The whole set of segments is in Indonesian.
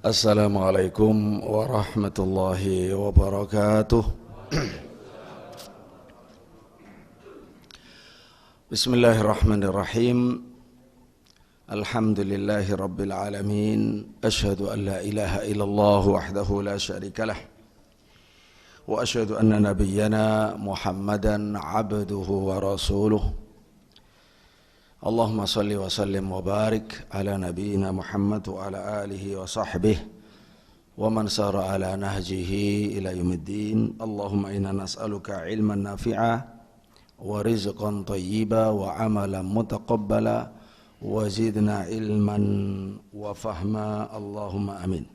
Assalamualaikum warahmatullahi wabarakatuh. Bismillahirrahmanirrahim. Alhamdulillahi rabbil alamin. Asyhadu an la ilaha illallah wahdahu la syarikalah. Wa asyhadu anna nabiyyana Muhammadan abduhu wa rasuluh. Allahumma salli wa sallim wa barik ala nabiyyina Muhammad wa ala alihi wa sahbihi wa man sara ala nahjihi ila yaumiddin. Allahumma inna nas'aluka ilman nafi'a wa rizqan thayyiba wa amalan mutaqabbala wa zidna ilman wa fahma. Allahumma amin.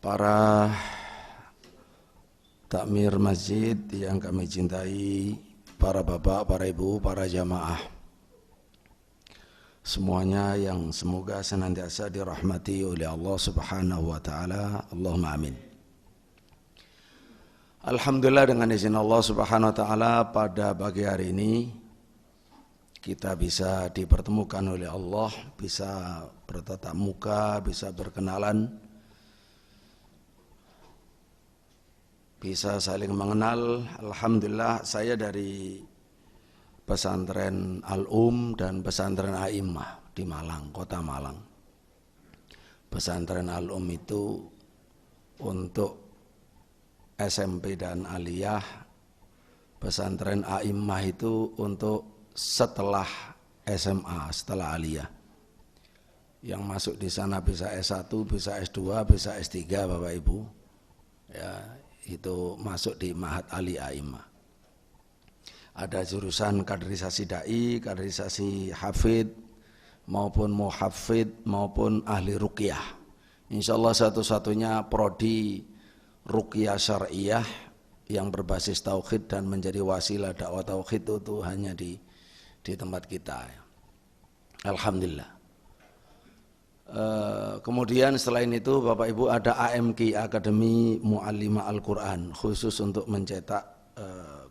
Para takmir masjid yang kami cintai, para bapak, para ibu, para jamaah semuanya yang semoga senantiasa dirahmati oleh Allah Subhanahu wa taala. Allahumma amin. Alhamdulillah, dengan izin Allah Subhanahu wa taala pada pagi hari ini kita bisa dipertemukan oleh Allah, bisa bertatap muka, bisa berkenalan, bisa saling mengenal. Alhamdulillah, saya dari pesantren dan pesantren A'immah di Malang, kota Malang. Pesantren itu untuk SMP dan aliyah, pesantren A'immah itu untuk setelah SMA, setelah aliyah. Yang masuk di sana bisa S1, bisa S2, bisa S3 Bapak Ibu. Ya, itu masuk di Ma'had Ali A'immah. Ada jurusan kaderisasi dai, kaderisasi hafid, maupun muhafid, maupun ahli ruqyah. Insyaallah satu-satunya prodi ruqyah syariah yang berbasis tauhid dan menjadi wasilah dakwah tauhid itu hanya di tempat kita. Alhamdulillah. Kemudian selain itu Bapak Ibu ada AMQ, Akademi Muallimah Al-Quran, khusus untuk mencetak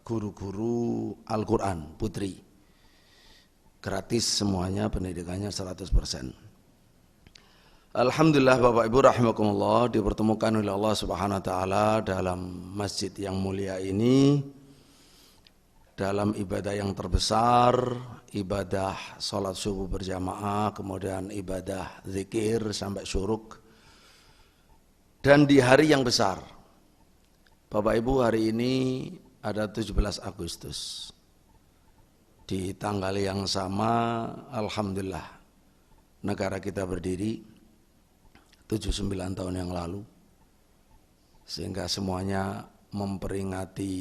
guru-guru Al-Quran putri, gratis semuanya, pendidikannya 100%. Alhamdulillah Bapak Ibu rahimakumullah, dipertemukan oleh Allah Subhanahu wa taala dalam masjid yang mulia ini, dalam ibadah yang terbesar, ibadah salat subuh berjamaah, kemudian ibadah zikir sampai syuruk, dan di hari yang besar. Bapak Ibu, hari ini ada 17 Agustus. Di tanggal yang sama, alhamdulillah, negara kita berdiri 79 tahun yang lalu, sehingga semuanya memperingati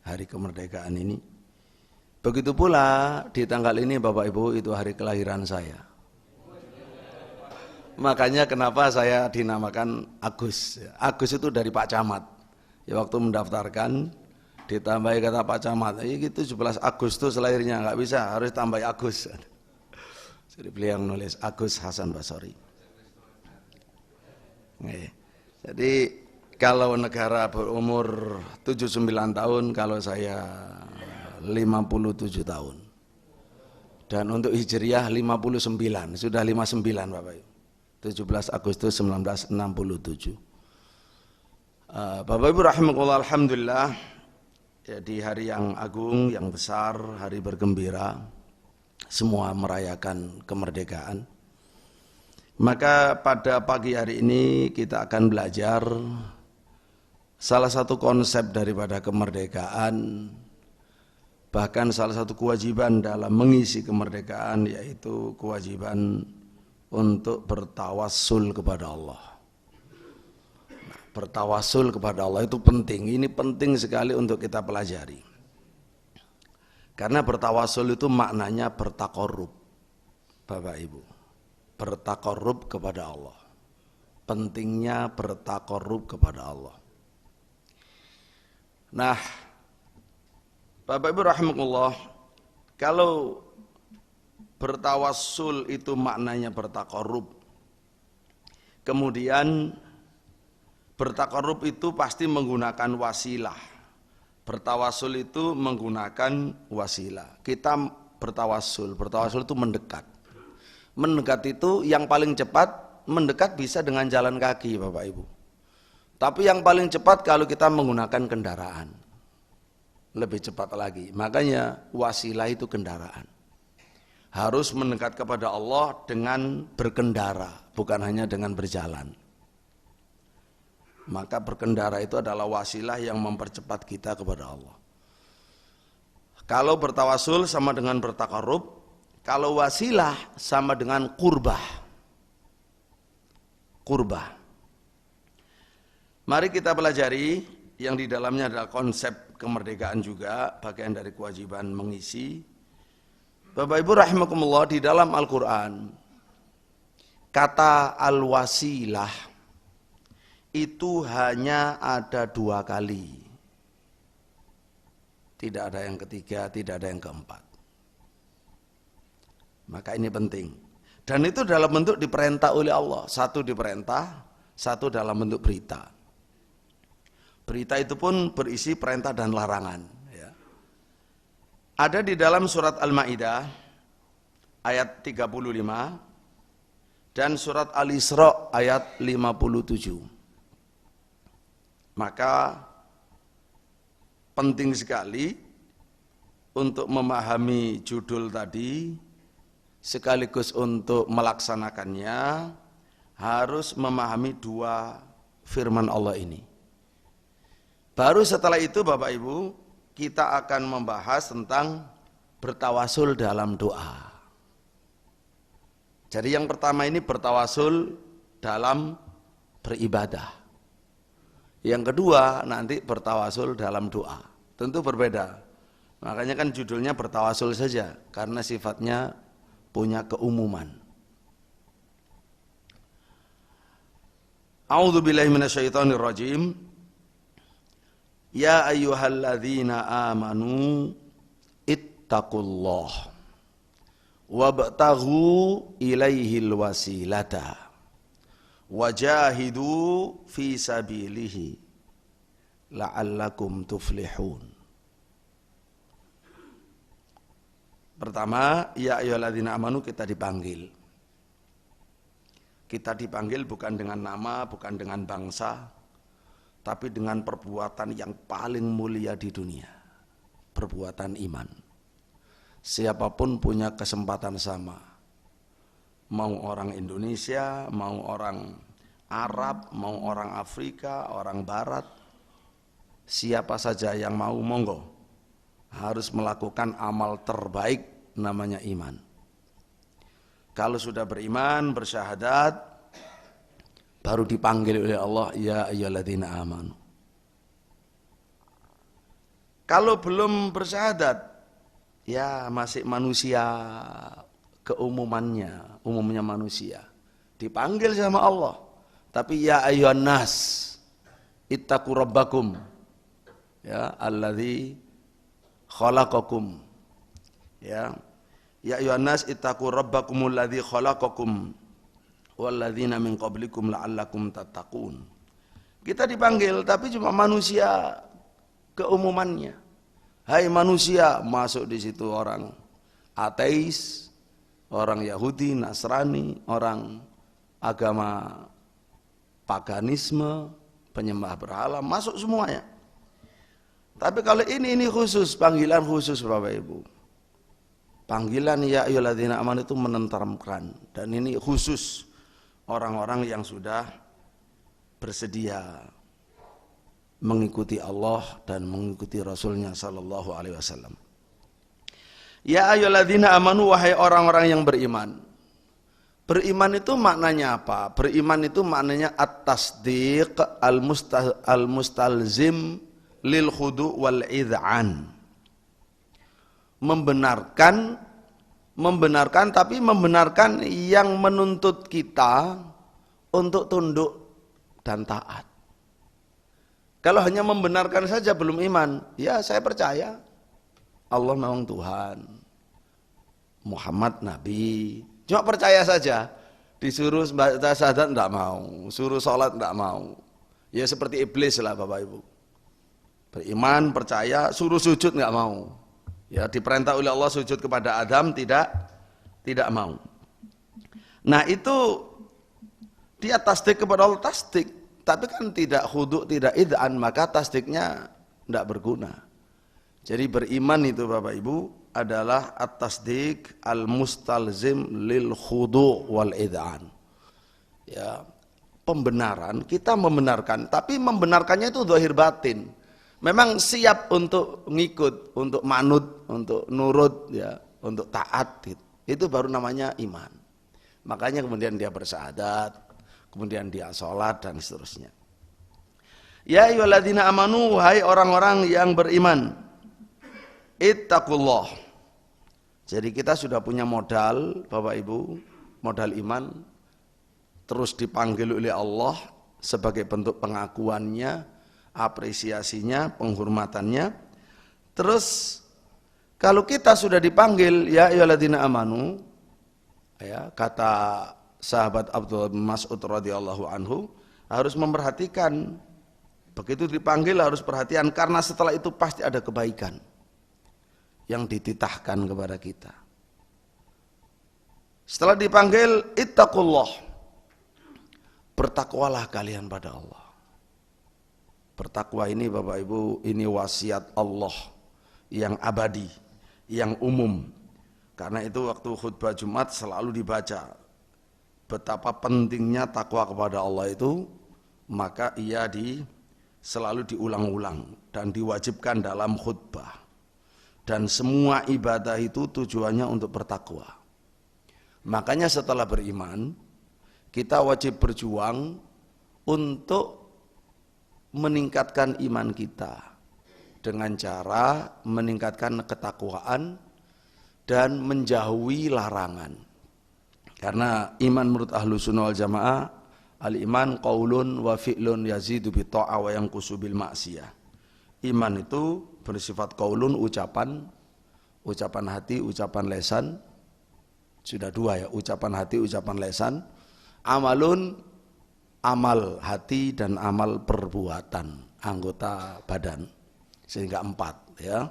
hari kemerdekaan ini. Begitu pula di tanggal ini Bapak Ibu, itu hari kelahiran saya. Makanya kenapa saya dinamakan Agus. Agus itu dari Pak Camat. Ya, waktu mendaftarkan ditambahi kata Pak Camat, itu 17 Agustus lahirnya, nggak bisa, harus tambah Agus. Jadi beliau yang nulis Agus Hasan Basori. Jadi kalau negara berumur 79 tahun, kalau saya 57 tahun. Dan untuk Hijriah 59, sudah 59 Bapak Ibu. 17 Agustus 1967. Bapak Ibu rahimakumullah, alhamdulillah, ya, di hari yang agung, yang besar, hari bergembira, semua merayakan kemerdekaan. Maka pada pagi hari ini kita akan belajar salah satu konsep daripada kemerdekaan, bahkan salah satu kewajiban dalam mengisi kemerdekaan, yaitu kewajiban untuk bertawassul kepada Allah. Nah, bertawassul kepada Allah itu penting, ini penting sekali untuk kita pelajari. Karena bertawassul itu maknanya bertakarrub, Bapak Ibu. Bertakarrub kepada Allah. Pentingnya bertakarrub kepada Allah. Nah, Bapak Ibu rahimakumullah, kalau bertawassul itu maknanya bertakarrub, kemudian bertakarrub itu pasti menggunakan wasilah. Bertawassul itu menggunakan wasilah. Kita bertawassul itu mendekat. Mendekat itu yang paling cepat, mendekat bisa dengan jalan kaki Bapak Ibu. Tapi yang paling cepat kalau kita menggunakan kendaraan. Lebih cepat lagi. Makanya wasilah itu kendaraan. Harus mendekat kepada Allah dengan berkendara, bukan hanya dengan berjalan. Maka berkendara itu adalah wasilah yang mempercepat kita kepada Allah. Kalau bertawasul sama dengan bertakarrub, kalau wasilah sama dengan qurbah. Qurbah. Mari kita pelajari yang di dalamnya adalah konsep kemerdekaan juga, bagian dari kewajiban mengisi. Bapak Ibu rahimakumullah, di dalam Al-Quran, kata al-wasilah itu hanya ada 2 kali. Tidak ada yang ketiga, tidak ada yang keempat. Maka ini penting. Dan itu dalam bentuk diperintah oleh Allah. Satu diperintah, satu dalam bentuk berita. Berita itu pun berisi perintah dan larangan. Ya. Ada di dalam surat Al-Ma'idah ayat 35 dan surat Al-Isra ayat 57. Maka penting sekali untuk memahami judul tadi, sekaligus untuk melaksanakannya harus memahami 2 firman Allah ini. Baru setelah itu Bapak Ibu, kita akan membahas tentang bertawasul dalam doa. Jadi yang pertama ini bertawasul dalam beribadah. Yang kedua nanti bertawasul dalam doa. Tentu berbeda. Makanya kan judulnya bertawasul saja, karena sifatnya punya keumuman. A'udzubillahi minasyaitonirrajim. Ya ayyuhalladzina amanu ittaqullah wabtaghu ilaihil wasilata wajahidu fi sabilihi la'allakum tuflihun. Pertama, ya ayyuhalladzina amanu, kita dipanggil. Kita dipanggil bukan dengan nama, bukan dengan bangsa, tapi dengan perbuatan yang paling mulia di dunia. Perbuatan iman. Siapapun punya kesempatan sama. Mau orang Indonesia, mau orang Arab, mau orang Afrika, orang Barat. Siapa saja yang mau, monggo. Harus melakukan amal terbaik namanya iman. Kalau sudah beriman, bersyahadat, baru dipanggil oleh Allah, ya ayyuhalladzina amanu. Kalau belum bersyahadat, ya masih manusia keumumannya, umumnya manusia. Dipanggil sama Allah. Tapi ya ayyuhan nas, ittaqu rabbakum. Ya, alladzi khalaqakum. Ya ayyuhan nas ittaqu rabbakumul ladzi khalaqakum walladzina min qablikum la'allakum tattaqun. Kita dipanggil tapi cuma manusia keumumannya. Hai manusia, masuk di situ orang ateis, orang Yahudi, Nasrani, orang agama paganisme, penyembah berhala, masuk semuanya. Tapi kalau ini khusus, panggilan khusus Bapak Ibu. Panggilan ya ayyuhalladzina amanu itu menenteramkan, dan ini khusus orang-orang yang sudah bersedia mengikuti Allah dan mengikuti Rasulnya sallallahu alaihi wasallam. Ya ayyuhalladzina amanu, wahai orang-orang yang beriman. Beriman itu maknanya apa? Beriman itu maknanya at-tasdiq al-mustalzim lil khudu wal id'an. Membenarkan tapi membenarkan yang menuntut kita untuk tunduk dan taat. Kalau hanya membenarkan saja belum iman, ya saya percaya Allah memang Tuhan, Muhammad Nabi, cuma percaya saja. Disuruh baca syahadat enggak mau, suruh sholat enggak mau. Ya seperti iblis lah Bapak Ibu. Beriman, percaya, suruh sujud enggak mau. Ya diperintah oleh Allah sujud kepada Adam, tidak mau. Nah itu dia tasdik kepada Allah, tasdik, tapi kan tidak khudu, tidak id'an, maka tasdiknya tidak berguna. Jadi beriman itu Bapak Ibu adalah at-tasdik al-mustalzim lil khudu wal id'an. Ya, pembenaran, kita membenarkan, tapi membenarkannya itu zahir batin. Memang siap untuk ngikut, untuk manut, untuk nurut, ya, untuk taat. Itu baru namanya iman. Makanya kemudian dia bersyahadat, kemudian dia sholat dan seterusnya. Ya ayyuhalladzina amanu, hai orang-orang yang beriman, ittaqullah. Jadi kita sudah punya modal Bapak Ibu, modal iman, terus dipanggil oleh Allah sebagai bentuk pengakuannya, apresiasinya, penghormatannya. Terus kalau kita sudah dipanggil ya ayyuhalladzina amanu, ya, kata sahabat Abdullah bin Mas'ud radhiyallahu anhu, harus memperhatikan, begitu dipanggil harus perhatian, karena setelah itu pasti ada kebaikan yang dititahkan kepada kita. Setelah dipanggil ittaqullah, bertakwalah kalian pada Allah. Bertakwa ini Bapak Ibu, ini wasiat Allah yang abadi, yang umum. Karena itu waktu khutbah Jumat selalu dibaca betapa pentingnya takwa kepada Allah itu, maka ia selalu diulang-ulang dan diwajibkan dalam khutbah. Dan semua ibadah itu tujuannya untuk bertakwa. Makanya setelah beriman, kita wajib berjuang untuk meningkatkan iman kita dengan cara meningkatkan ketakwaan dan menjauhi larangan. Karena iman menurut ahlu sunnah wal jamaah, al-iman qaulun wa fi'lun yazidu bi ta'ah wa yanqusu bil ma'siyah. Iman itu bersifat qaulun, ucapan hati, ucapan lesan. Sudah dua ya, ucapan hati, ucapan lesan. Amalun, amal hati dan amal perbuatan, anggota badan. Sehingga 4 ya.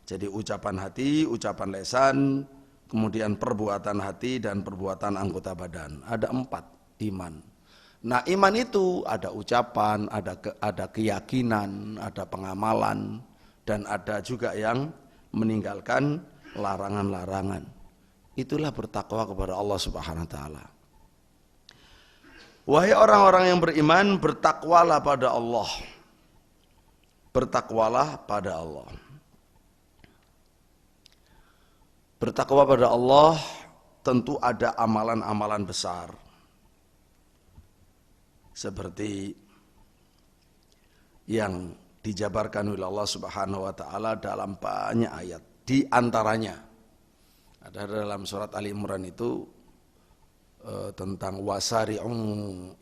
Jadi ucapan hati, ucapan lesan, kemudian perbuatan hati dan perbuatan anggota badan. Ada 4 iman. Nah iman itu ada ucapan, ada keyakinan, ada pengamalan, dan ada juga yang meninggalkan larangan-larangan. Itulah bertakwa kepada Allah Subhanahu wa taala. Wahai orang-orang yang beriman, bertakwalah pada Allah. Bertakwalah pada Allah. Bertakwa pada Allah tentu ada amalan-amalan besar. Seperti yang dijabarkan oleh Allah Subhanahu wa taala dalam banyak ayat. Di antaranya ada dalam surat Ali Imran itu tentang wasari'u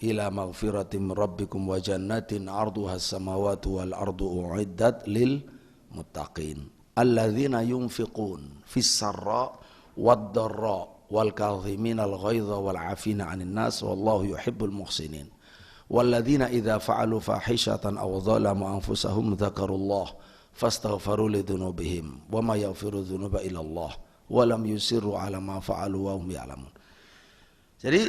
ila maghfiratin rabbikum wa jannatin 'arduhas samawati wal ardu u'iddat lil muttaqin alladzina yunfiqun fis sarra wad dharra wal kadhiminal ghaidha wal 'afina 'anil nas wallahu yuhibbul muhsinin. Walladzina idza fa'alu fahishatan aw dzalamu anfusahum dzakarullah fastaghfiru lidzunubihim wa ma yaghfiru dzunuba illa Allah wa lam yusirru 'ala ma fa'alu wa hum ya'lamun. Jadi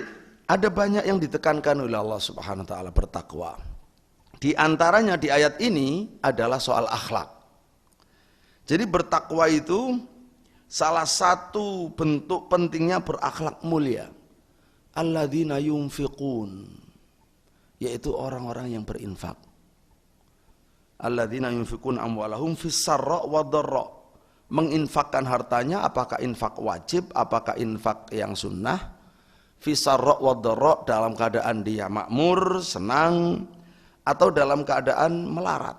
ada banyak yang ditekankan oleh Allah Subhanahu wa taala bertakwa. Di antaranya di ayat ini adalah soal akhlak. Jadi bertakwa itu salah satu bentuk pentingnya berakhlak mulia. Alladzina yunfiqun, yaitu orang-orang yang berinfak. Alladzina yunfiqun amwalahum fis sarra wad dharra, menginfakkan hartanya, apakah infak wajib, apakah infak yang sunnah, fis sarra wad dharra, dalam keadaan dia makmur, senang, atau dalam keadaan melarat,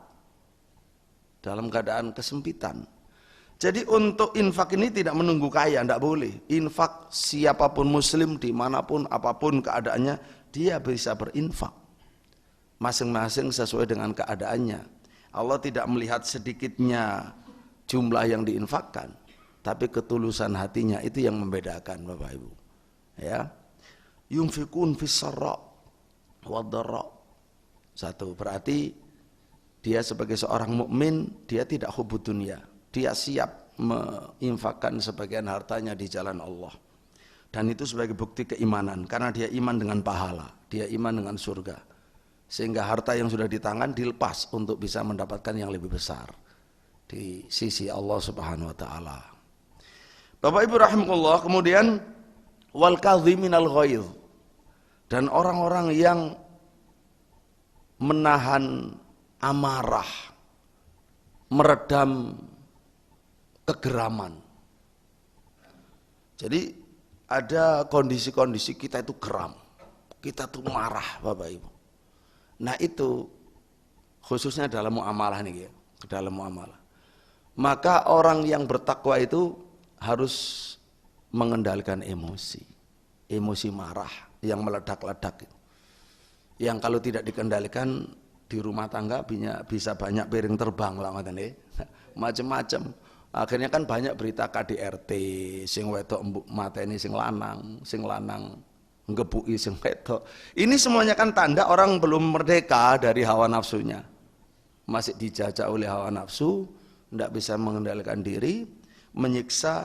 dalam keadaan kesempitan. Jadi untuk infak ini tidak menunggu kaya, tidak boleh. Infak siapapun muslim, dimanapun, apapun keadaannya, dia bisa berinfak. Masing-masing sesuai dengan keadaannya. Allah tidak melihat sedikitnya jumlah yang diinfakkan, tapi ketulusan hatinya itu yang membedakan Bapak Ibu. Ya, yunfikun fis sarra wad dharra. Satu, berarti dia sebagai seorang mukmin dia tidak hubud dunia, dia siap menginfakkan sebagian hartanya di jalan Allah. Dan itu sebagai bukti keimanan, karena dia iman dengan pahala, dia iman dengan surga. Sehingga harta yang sudah di tangan dilepas untuk bisa mendapatkan yang lebih besar di sisi Allah Subhanahu wa taala. Bapak Ibu rahimakumullah, kemudian wal kadhiminal ghaidh, dan orang-orang yang menahan amarah, meredam kegeraman. Jadi ada kondisi-kondisi kita itu geram, kita tuh marah Bapak Ibu. Nah itu khususnya dalam muamalah nih ya, dalam muamalah. Maka orang yang bertakwa itu harus mengendalikan emosi, emosi marah yang meledak-ledak. Yang kalau tidak dikendalikan di rumah tangga bisa banyak piring terbang lah macam-macam. Akhirnya kan banyak berita KDRT, sing wedok mateni sing lanang ngebuki sing wedok. Ini semuanya kan tanda orang belum merdeka dari hawa nafsunya. Masih dijajah oleh hawa nafsu, tidak bisa mengendalikan diri, menyiksa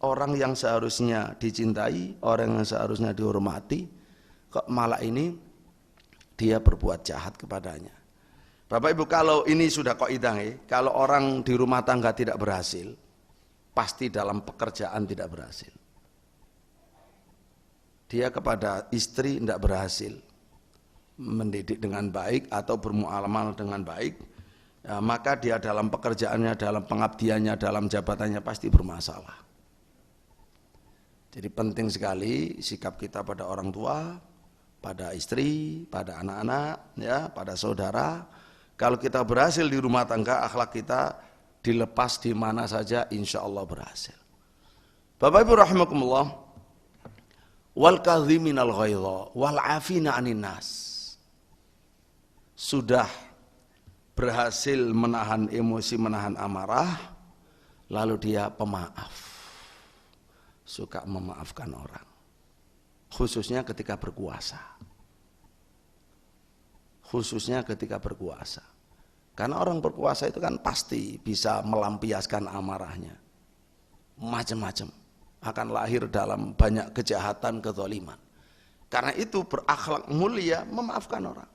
orang yang seharusnya dicintai, orang yang seharusnya dihormati, kok malah ini dia berbuat jahat kepadanya. Bapak Ibu, kalau ini sudah kaidah, kalau orang di rumah tangga tidak berhasil, pasti dalam pekerjaan tidak berhasil. Dia kepada istri tidak berhasil mendidik dengan baik atau bermuamalah dengan baik, ya, maka dia dalam pekerjaannya, dalam pengabdiannya, dalam jabatannya pasti bermasalah. Jadi penting sekali sikap kita pada orang tua, pada istri, pada anak-anak, ya, pada saudara. Kalau kita berhasil di rumah tangga, akhlak kita dilepas di mana saja, insya Allah berhasil. Bapak Ibu rahimakumullah, wal kadhiminal ghaidha wal afina 'anin nas. Sudah berhasil menahan emosi, menahan amarah, lalu dia pemaaf, suka memaafkan orang, khususnya ketika berkuasa. Khususnya ketika berkuasa. Karena orang berkuasa itu kan pasti bisa melampiaskan amarahnya. Macam-macam. Akan lahir dalam banyak kejahatan, kezaliman. Karena itu berakhlak mulia memaafkan orang.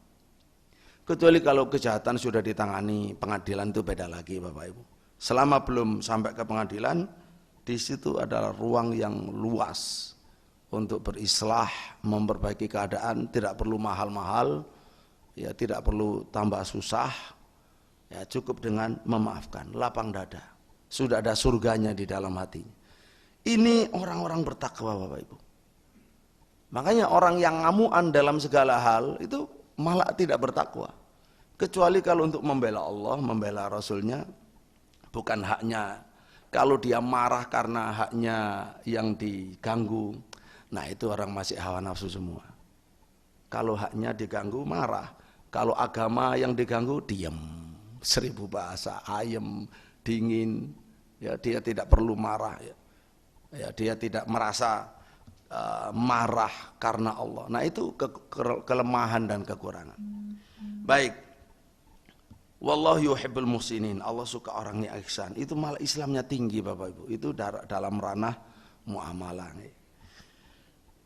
Kecuali kalau kejahatan sudah ditangani pengadilan, itu beda lagi Bapak Ibu. Selama belum sampai ke pengadilan, di situ adalah ruang yang luas untuk berislah, memperbaiki keadaan, tidak perlu mahal-mahal, ya tidak perlu tambah susah, ya cukup dengan memaafkan, lapang dada, sudah ada surganya di dalam hatinya. Ini orang-orang bertakwa Bapak Ibu. Makanya orang yang ngamuan dalam segala hal itu malah tidak bertakwa, kecuali kalau untuk membela Allah, membela Rasulnya, bukan haknya. Kalau dia marah karena haknya yang diganggu, nah itu orang masih hawa nafsu semua. Kalau haknya diganggu marah, kalau agama yang diganggu diam, 1000 bahasa, ayem, dingin, ya dia tidak perlu marah, ya dia tidak merasa marah karena Allah. Nah itu kelemahan dan kekurangan. Baik, wallahu yuhibbul muhsinin, Allah suka orang yang ihsan. Itu malah Islamnya tinggi Bapak Ibu. Itu dalam ranah muamalah.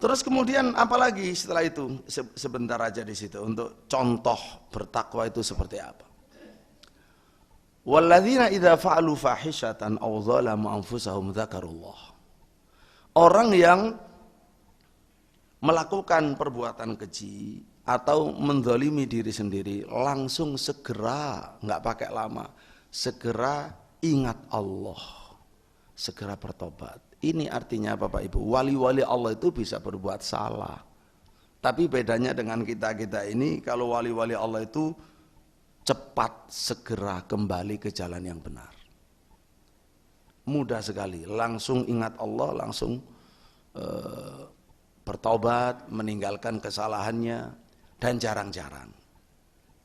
Terus kemudian apalagi setelah itu, sebentar aja di situ untuk contoh bertakwa itu seperti apa. Walladzina idza fa'alu fahishatan aw dzalamu anfusahum dzakarullah. Orang yang melakukan perbuatan keji atau menzalimi diri sendiri, langsung segera, enggak pakai lama, segera ingat Allah, segera bertobat. Ini artinya Bapak Ibu, wali-wali Allah itu bisa berbuat salah. Tapi bedanya dengan kita-kita ini, kalau wali-wali Allah itu cepat segera kembali ke jalan yang benar. Mudah sekali, langsung ingat Allah, langsung bertobat, meninggalkan kesalahannya, dan jarang-jarang.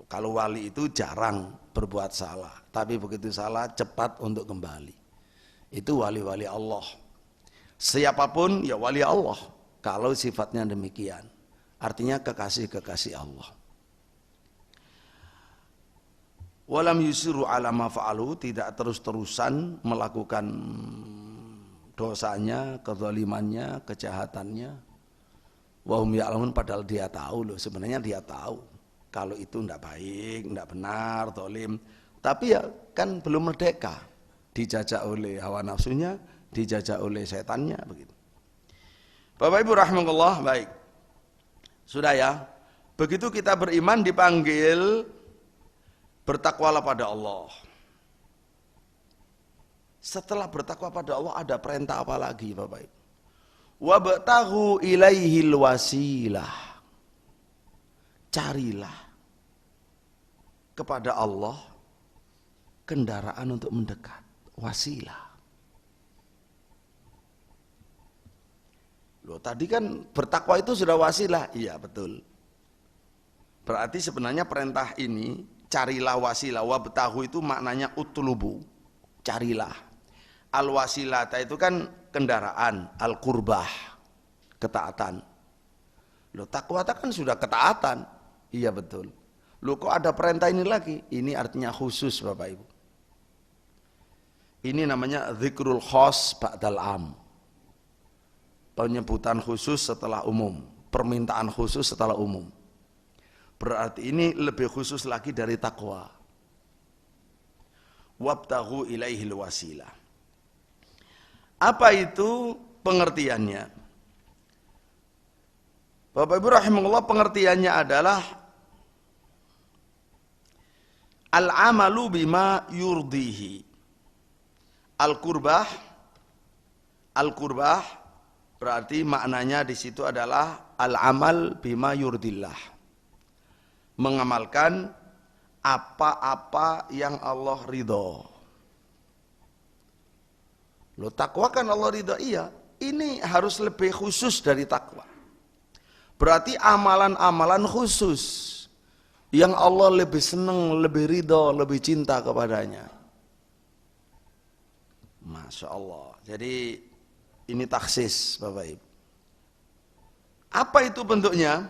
Kalau wali itu jarang berbuat salah, tapi begitu salah cepat untuk kembali. Itu wali-wali Allah. Siapapun ya wali Allah kalau sifatnya demikian, artinya kekasih-kekasih Allah. Walam yusiru ala ma fa'alu, tidak terus-terusan melakukan dosanya, kezalimannya, kejahatannya. Wahum ya'lamun, padahal dia tahu loh, sebenarnya dia tahu kalau itu tidak baik, tidak benar, zalim. Tapi ya kan belum merdeka, dijajah oleh hawa nafsunya, dijajah oleh setannya begitu. Bapak Ibu rahimakumullah, baik. Sudah ya. Begitu kita beriman dipanggil bertakwalah pada Allah. Setelah bertakwa pada Allah ada perintah apa lagi Bapak Ibu? Wabtaghu ilaihil wasilah. Carilah kepada Allah kendaraan untuk mendekat, wasilah. Loh, tadi kan bertakwa itu sudah wasilah. Iya, betul. Berarti sebenarnya perintah ini, carilah wasilah. Wabtahu itu maknanya utlubu, carilah. Al-wasilata itu kan kendaraan, al-qurbah, ketaatan. Loh, takwa kan sudah ketaatan. Iya, betul. Loh, kok ada perintah ini lagi? Ini artinya khusus Bapak Ibu. Ini namanya dzikrul khos ba'dal am. Penyebutan khusus setelah umum, permintaan khusus setelah umum. Berarti ini lebih khusus lagi dari takwa. Wabtaghu ilaihil wasilah. Apa itu pengertiannya? Bapak Ibu rahimahullah, pengertiannya adalah al-amalu bima yurdihi. Al-qurbah berarti maknanya di situ adalah al-amal bima yurdillah. Mengamalkan apa-apa yang Allah ridho. Loh, takwa kan Allah ridho, iya. Ini harus lebih khusus dari takwa. Berarti amalan-amalan khusus yang Allah lebih senang, lebih ridho, lebih cinta kepadanya. Masya Allah. Jadi ini taksis Bapak Ibu. Apa itu bentuknya?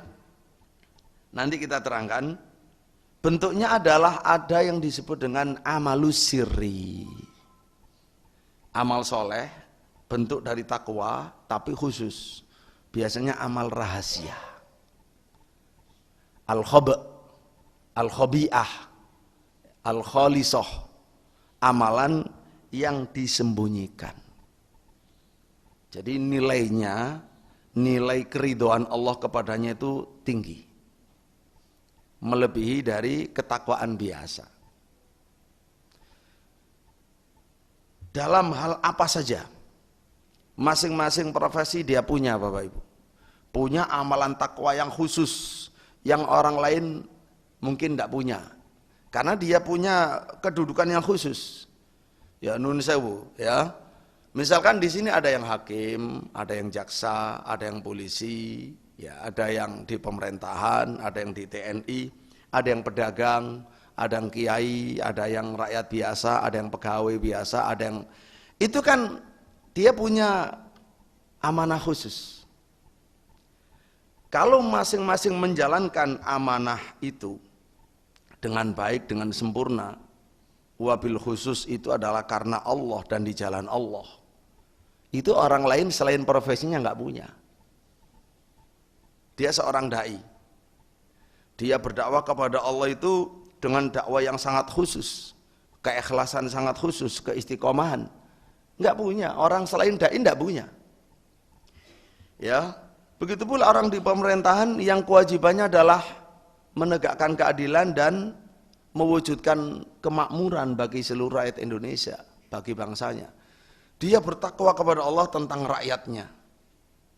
Nanti kita terangkan. Bentuknya adalah ada yang disebut dengan amalus sirri. Amal soleh, bentuk dari takwa, tapi khusus. Biasanya amal rahasia. Al-khobi'ah, al-kholisoh. Amalan yang disembunyikan. Jadi nilainya, nilai keridhaan Allah kepadanya itu tinggi. Melebihi dari ketakwaan biasa. Dalam hal apa saja, masing-masing profesi dia punya Bapak Ibu. Punya amalan takwa yang khusus, yang orang lain mungkin tidak punya. Karena dia punya kedudukan yang khusus. Ya nun sewu, ya. Misalkan di sini ada yang hakim, ada yang jaksa, ada yang polisi, ya, ada yang di pemerintahan, ada yang di TNI, ada yang pedagang, ada yang kiai, ada yang rakyat biasa, ada yang pegawai biasa, ada yang itu kan dia punya amanah khusus. Kalau masing-masing menjalankan amanah itu dengan baik, dengan sempurna, wabil khusus itu adalah karena Allah dan di jalan Allah. Itu orang lain selain profesinya nggak punya. Dia seorang dai. Dia berdakwah kepada Allah itu dengan dakwah yang sangat khusus, keikhlasan sangat khusus, keistiqomahan. Nggak punya, orang selain dai nggak punya. Ya, begitu pula orang di pemerintahan yang kewajibannya adalah menegakkan keadilan dan mewujudkan kemakmuran bagi seluruh rakyat Indonesia, bagi bangsanya. Dia bertakwa kepada Allah tentang rakyatnya.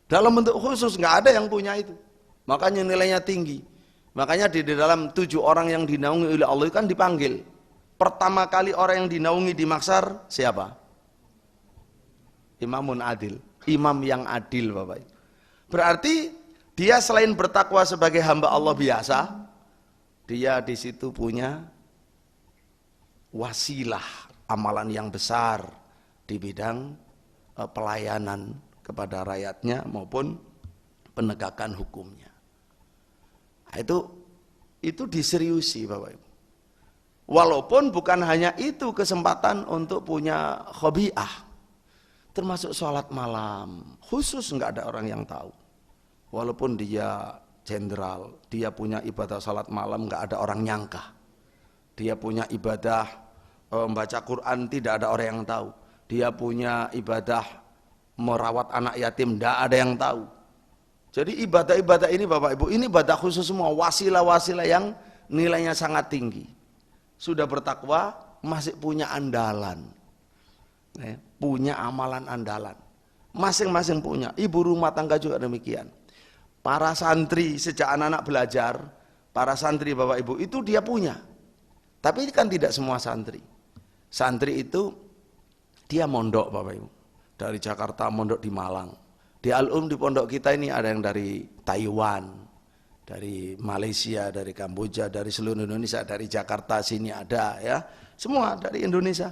Dalam bentuk khusus, nggak ada yang punya itu. Makanya nilainya tinggi. Makanya di dalam 7 orang yang dinaungi oleh Allah kan dipanggil. Pertama kali orang yang dinaungi di mahsyar siapa? Imamun adil. Imam yang adil Bapak. Berarti dia selain bertakwa sebagai hamba Allah biasa, dia di situ punya wasilah amalan yang besar di bidang pelayanan kepada rakyatnya maupun penegakan hukumnya. Nah, itu diseriusi Bapak Ibu. Walaupun bukan hanya itu kesempatan untuk punya khobiah, termasuk sholat malam. Khusus nggak ada orang yang tahu. Walaupun dia jenderal, dia punya ibadah sholat malam nggak ada orang nyangka. Dia punya ibadah membaca Quran tidak ada orang yang tahu. Dia punya ibadah merawat anak yatim tidak ada yang tahu. Jadi ibadah-ibadah ini Bapak Ibu, ini ibadah khusus semua, wasilah-wasilah yang nilainya sangat tinggi. Sudah bertakwa, masih punya andalan. Punya amalan andalan. Masing-masing punya. Ibu rumah tangga juga demikian. Para santri sejak anak-anak belajar, para santri Bapak Ibu itu dia punya. Tapi kan tidak semua santri. Santri itu dia mondok Bapak Ibu. Dari Jakarta mondok di Malang. Di Al-Um di pondok kita ini ada yang dari Taiwan, dari Malaysia, dari Kamboja, dari seluruh Indonesia, dari Jakarta sini ada ya. Semua dari Indonesia.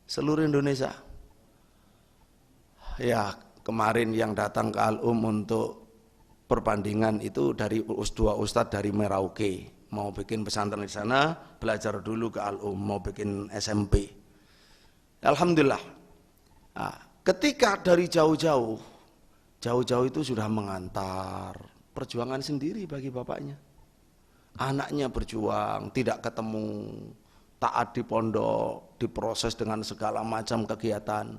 Seluruh Indonesia. Ya, kemarin yang datang ke Al-Um untuk perbandingan itu dari dua ustadz dari Merauke. Mau bikin pesantren di sana, belajar dulu ke Al-Um, mau bikin SMP. Alhamdulillah. Nah, ketika dari jauh-jauh itu sudah mengantar perjuangan sendiri bagi bapaknya. Anaknya berjuang, tidak ketemu, taat di pondok, diproses dengan segala macam kegiatan,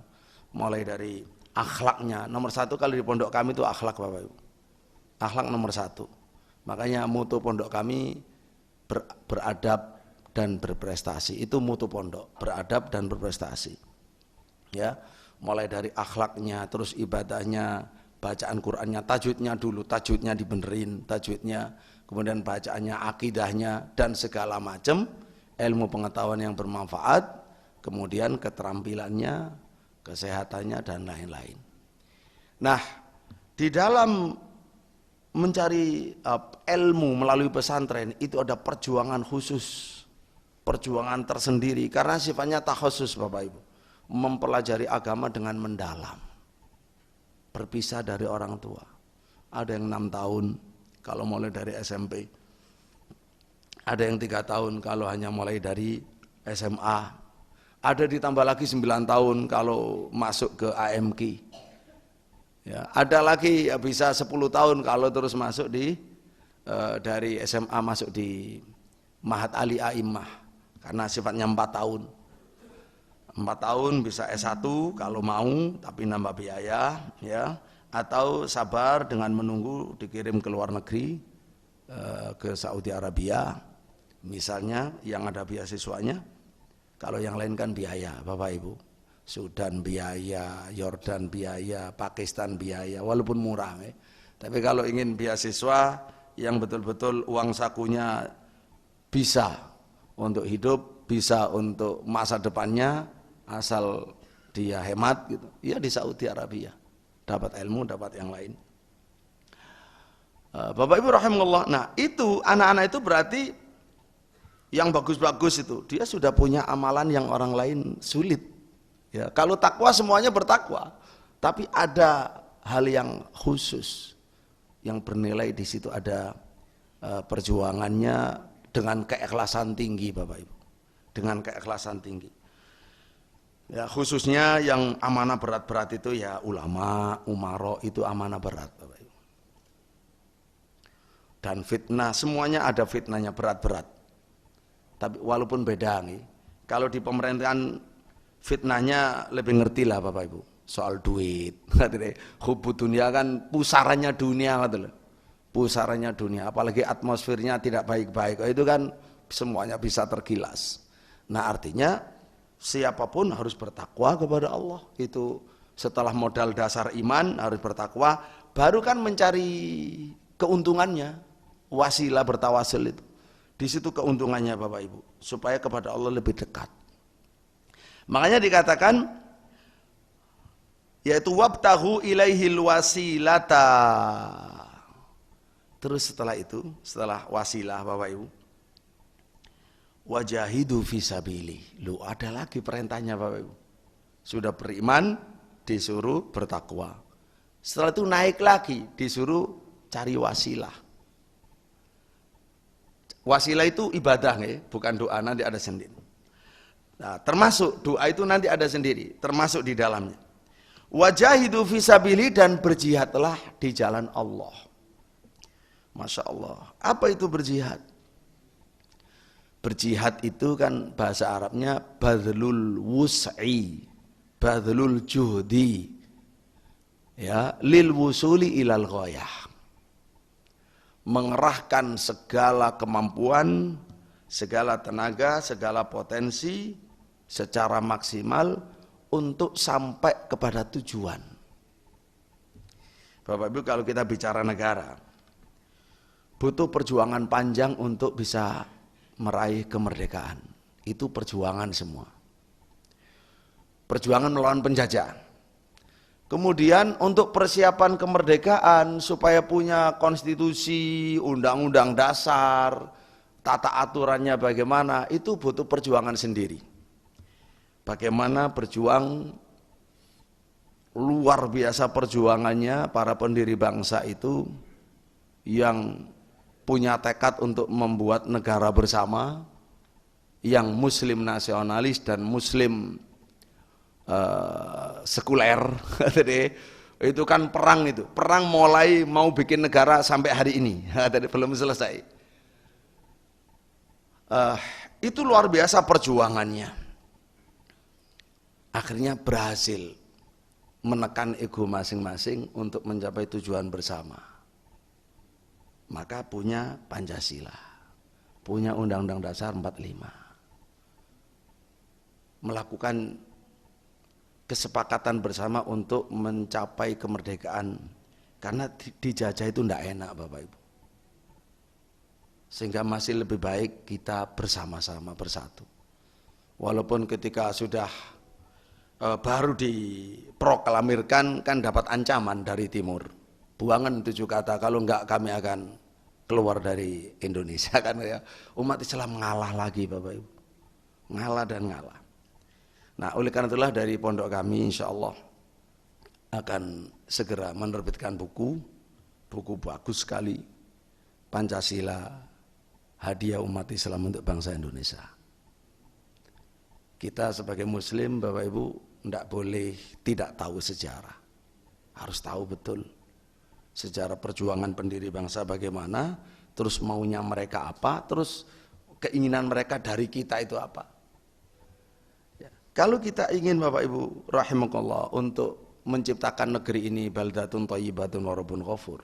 mulai dari akhlaknya. Nomor satu kalau di pondok kami itu akhlak Bapak Ibu. Akhlak nomor satu. Makanya mutu pondok kami beradab dan berprestasi. Itu mutu pondok, beradab dan berprestasi. Ya, mulai dari akhlaknya, terus ibadahnya, bacaan Qur'annya, tajwidnya dulu, tajwidnya dibenerin, tajwidnya, kemudian bacaannya, akidahnya, dan segala macam ilmu pengetahuan yang bermanfaat, kemudian keterampilannya, kesehatannya, dan lain-lain. Nah, di dalam mencari ilmu melalui pesantren itu ada perjuangan khusus, perjuangan tersendiri, karena sifatnya takhusus Bapak Ibu, mempelajari agama dengan mendalam. Berpisah dari orang tua. Ada yang 6 tahun kalau mulai dari SMP. Ada yang 3 tahun kalau hanya mulai dari SMA. Ada ditambah lagi 9 tahun kalau masuk ke AMK. Ya, ada lagi ya bisa 10 tahun kalau terus masuk di dari SMA masuk di Mahat Ali A'immah. Karena sifatnya 4 tahun. 4 tahun bisa S1 kalau mau, tapi nambah biaya ya, atau sabar dengan menunggu dikirim ke luar negeri, ke Saudi Arabia misalnya yang ada beasiswanya. Kalau yang lain kan biaya Bapak Ibu, Sudan biaya, Yordan biaya, Pakistan biaya, walaupun murah tapi kalau ingin beasiswa yang betul-betul uang sakunya bisa untuk hidup, bisa untuk masa depannya, asal dia hemat gitu, ya di Saudi Arabia dapat ilmu, dapat yang lain. Bapak Ibu rahimahullah. Nah itu anak-anak itu berarti yang bagus-bagus itu dia sudah punya amalan yang orang lain sulit. Ya, kalau takwa semuanya bertakwa, tapi ada hal yang khusus yang bernilai di situ, ada perjuangannya dengan keikhlasan tinggi Bapak Ibu, dengan keikhlasan tinggi. Ya, khususnya yang amanah berat-berat itu ya ulama, umaro itu amanah berat Bapak Ibu. Dan fitnah, semuanya ada fitnahnya berat-berat. Tapi walaupun beda nih, kalau di pemerintahan fitnahnya lebih ngerti lah Bapak Ibu, soal duit. Hubbu dunia kan pusarannya dunia gitu loh. Pusarannya dunia, apalagi atmosfernya tidak baik-baik. Itu kan semuanya bisa tergilas. Nah, artinya siapapun harus bertakwa kepada Allah. Itu setelah modal dasar iman harus bertakwa, baru kan mencari keuntungannya, wasilah bertawasul itu. Di situ keuntungannya Bapak Ibu, supaya kepada Allah lebih dekat. Makanya dikatakan yaitu wabtahu ilaihil wasilata. Terus setelah itu, setelah wasilah Bapak Ibu, wajahidu fisabili. Lu ada lagi perintahnya Bapak Ibu. Sudah beriman disuruh bertakwa. Setelah itu naik lagi disuruh cari wasilah. Wasilah itu ibadah bukan doa, nanti ada sendiri. Nah, termasuk doa itu nanti ada sendiri, termasuk di dalamnya. Wajahidu fisabilihi, dan berjihadlah di jalan Allah. Masya Allah. Apa itu berjihad? Berjihad itu kan bahasa Arabnya badlul wus'i, badlul juhdi, ya, lil wusuli ilal ghayah. Mengerahkan segala kemampuan, segala tenaga, segala potensi secara maksimal untuk sampai kepada tujuan. Bapak Ibu, kalau kita bicara negara, butuh perjuangan panjang untuk bisa meraih kemerdekaan. Itu perjuangan semua. Perjuangan melawan penjajah. Kemudian untuk persiapan kemerdekaan, supaya punya konstitusi, undang-undang dasar, tata aturannya bagaimana, itu butuh perjuangan sendiri. Bagaimana berjuang, luar biasa perjuangannya para pendiri bangsa itu yang punya tekad untuk membuat negara bersama, yang muslim nasionalis dan muslim sekuler. Itu kan perang, itu perang mulai mau bikin negara sampai hari ini, tadi belum selesai. Itu luar biasa perjuangannya. Akhirnya berhasil menekan ego masing-masing untuk mencapai tujuan bersama. Maka punya Pancasila, punya Undang-Undang Dasar 45. Melakukan kesepakatan bersama untuk mencapai kemerdekaan. Karena dijajah itu tidak enak, Bapak Ibu. Sehingga masih lebih baik kita bersama-sama bersatu. Walaupun ketika sudah baru diproklamirkan kan dapat ancaman dari timur, buangan 7 kata, kalau enggak kami akan keluar dari Indonesia, kan ya. Umat Islam ngalah lagi, Bapak Ibu, ngalah dan ngalah. Nah, oleh karena itulah dari pondok kami insya Allah akan segera menerbitkan buku bagus sekali, Pancasila, hadiah umat Islam untuk bangsa Indonesia. Kita sebagai muslim, Bapak Ibu, tidak boleh tidak tahu sejarah. Harus tahu betul sejarah perjuangan pendiri bangsa bagaimana, terus maunya mereka apa, terus keinginan mereka dari kita itu apa. Ya. Kalau kita ingin, Bapak Ibu rahimakumullah, untuk menciptakan negeri ini baldatun thayyibatun wa rabbun ghafur,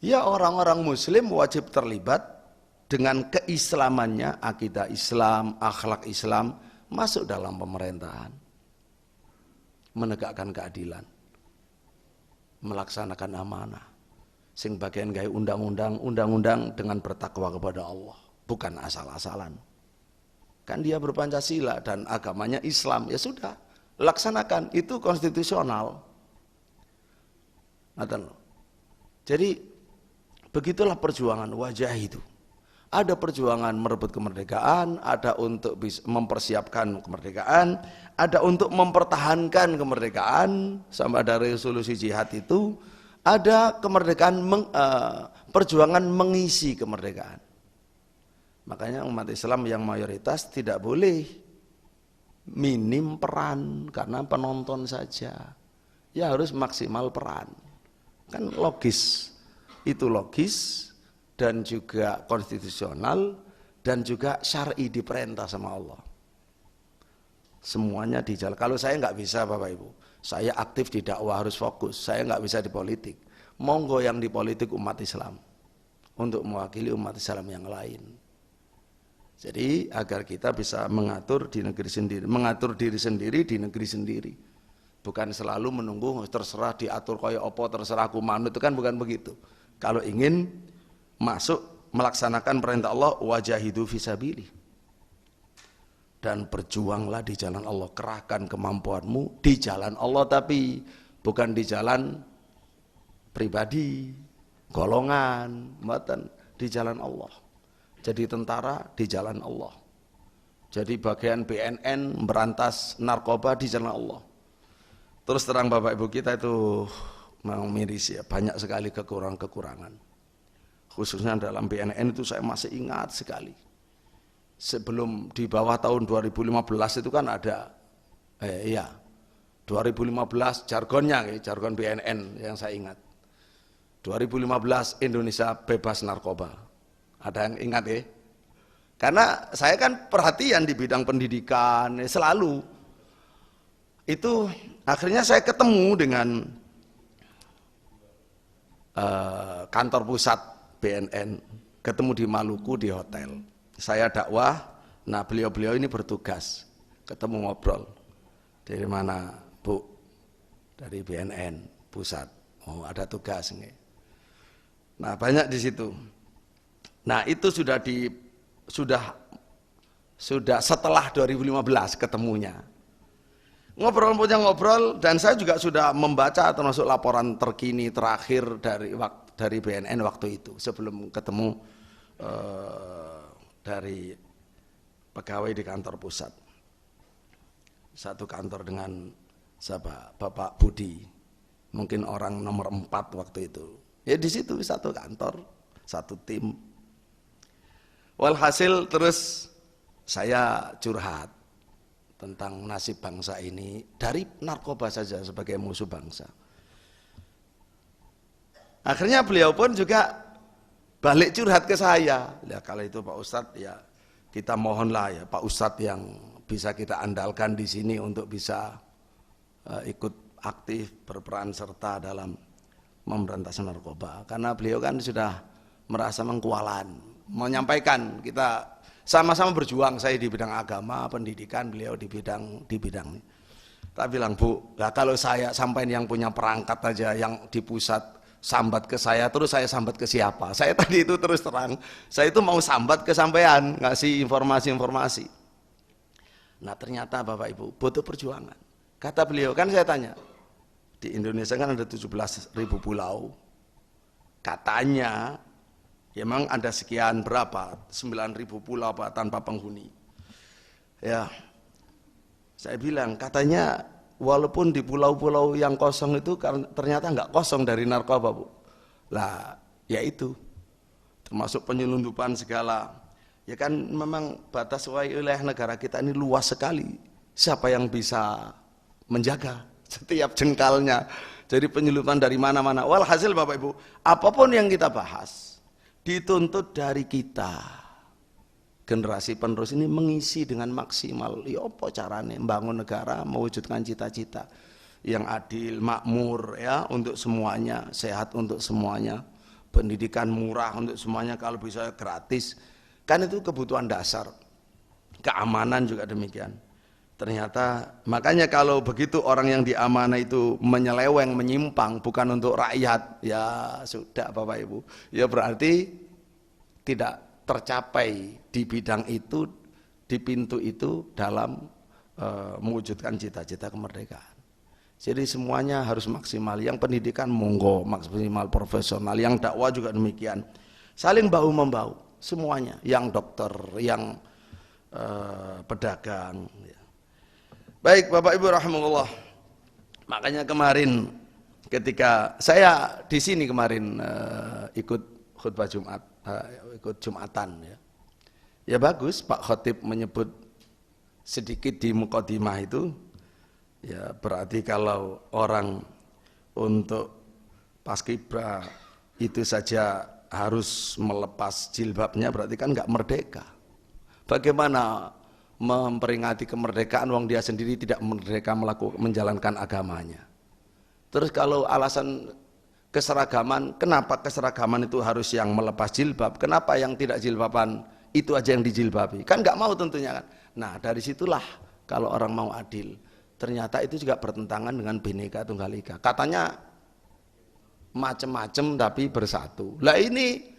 ya orang-orang muslim wajib terlibat dengan keislamannya, akidah Islam, akhlak Islam, masuk dalam pemerintahan, menegakkan keadilan, melaksanakan amanah, sing bagian gawe undang-undang dengan bertakwa kepada Allah, bukan asal-asalan. Kan dia berpancasila dan agamanya Islam, ya sudah, laksanakan, itu konstitusional. Jadi begitulah perjuangan wajah itu. Ada perjuangan merebut kemerdekaan, ada untuk mempersiapkan kemerdekaan, ada untuk mempertahankan kemerdekaan, sama ada resolusi jihad itu, ada kemerdekaan, perjuangan mengisi kemerdekaan. Makanya umat Islam yang mayoritas tidak boleh minim peran karena penonton saja, ya harus maksimal peran. Kan logis, itu logis dan juga konstitusional dan juga syar'i, diperintah sama Allah. Semuanya di jalan. Kalau saya nggak bisa, Bapak Ibu, saya aktif di dakwah, harus fokus. Saya nggak bisa di politik. Monggo yang di politik umat Islam untuk mewakili umat Islam yang lain. Jadi agar kita bisa mengatur di negeri sendiri, mengatur diri sendiri di negeri sendiri. Bukan selalu menunggu terserah diatur kaya apa, terserah aku manut, itu kan bukan begitu. Kalau ingin masuk melaksanakan perintah Allah, wajahidu fisabilih, dan berjuanglah di jalan Allah, kerahkan kemampuanmu di jalan Allah, tapi bukan di jalan pribadi, golongan, mboten, di jalan Allah. Jadi tentara di jalan Allah, jadi bagian BNN berantas narkoba di jalan Allah. Terus terang Bapak Ibu, kita itu memang miris ya, banyak sekali kekurangan-kekurangan. Khususnya dalam BNN itu saya masih ingat sekali. Sebelum di bawah tahun 2015 itu kan ada 2015 jargonnya, jargon BNN yang saya ingat. 2015 Indonesia bebas narkoba. Ada yang ingat ya? Karena saya kan perhatian di bidang pendidikan selalu. Itu akhirnya saya ketemu dengan kantor pusat BNN, ketemu di Maluku di hotel. Saya dakwah, nah beliau-beliau ini bertugas, ketemu ngobrol. Dari mana, Bu? Dari BNN pusat. Oh, ada tugas nih. Nah, banyak di situ. Nah, itu sudah setelah 2015 ketemunya. Ngobrol dan saya juga sudah membaca termasuk laporan terkini terakhir dari BNN waktu itu sebelum ketemu dari pegawai di kantor pusat. Satu kantor dengan siapa? Bapak Budi. Mungkin orang nomor 4 waktu itu. Ya di situ satu kantor, satu tim. Walhasil terus saya curhat tentang nasib bangsa ini dari narkoba saja sebagai musuh bangsa. Akhirnya beliau pun juga balik curhat ke saya. Ya kalau itu Pak Ustadz ya kita mohonlah ya Pak Ustadz yang bisa kita andalkan di sini untuk bisa ikut aktif berperan serta dalam memberantas narkoba. Karena beliau kan sudah merasa mengkualan, menyampaikan kita sama-sama berjuang, saya di bidang agama, pendidikan, beliau di bidang ini. Tak bilang, Bu, ya kalau saya sampai yang punya perangkat aja yang di pusat sambat ke saya, terus saya sambat ke siapa? Saya tadi itu terus terang, saya itu mau sambat ke sampean, ngasih informasi-informasi. Nah ternyata Bapak Ibu butuh perjuangan. Kata beliau, kan saya tanya, di Indonesia kan ada 17.000 pulau, katanya ya memang ada sekian berapa, 9.000 pulau apa tanpa penghuni. Ya, saya bilang katanya walaupun di pulau-pulau yang kosong itu ternyata nggak kosong dari narkoba, Bu. Lah, ya itu termasuk penyelundupan segala. Ya kan memang batas wilayah negara kita ini luas sekali. Siapa yang bisa menjaga setiap jengkalnya? Jadi penyelundupan dari mana-mana. Walhasil Bapak Ibu, apapun yang kita bahas dituntut dari kita generasi penerus ini mengisi dengan maksimal. Ya apa caranya membangun negara, mewujudkan cita-cita yang adil, makmur ya untuk semuanya, sehat untuk semuanya, pendidikan murah untuk semuanya, kalau bisa gratis. Kan itu kebutuhan dasar. Keamanan juga demikian. Ternyata makanya kalau begitu orang yang diamanah itu menyeleweng, menyimpang bukan untuk rakyat, ya sudah Bapak Ibu, ya berarti tidak tercapai di bidang itu, di pintu itu dalam mewujudkan cita-cita kemerdekaan. Jadi semuanya harus maksimal. Yang pendidikan monggo maksimal profesional, yang dakwah juga demikian. Saling bahu membahu semuanya, yang dokter, yang pedagang. Baik Bapak Ibu rahimahullah. Makanya kemarin ketika saya di sini kemarin ikut khutbah Jumat, ikut Jumatan ya. Ya bagus Pak Khotib menyebut sedikit di mukadimah itu. Ya berarti kalau orang untuk paskibra itu saja harus melepas jilbabnya berarti kan nggak merdeka. Bagaimana memperingati kemerdekaan wong dia sendiri tidak merdeka menjalankan agamanya? Terus kalau alasan keseragaman, kenapa keseragaman itu harus yang melepas jilbab? Kenapa yang tidak jilbaban itu aja yang dijilbabi? Kan nggak mau tentunya kan. Nah dari situlah kalau orang mau adil, ternyata itu juga bertentangan dengan Bhinneka Tunggal Ika. Katanya macem-macem tapi bersatu. Lah ini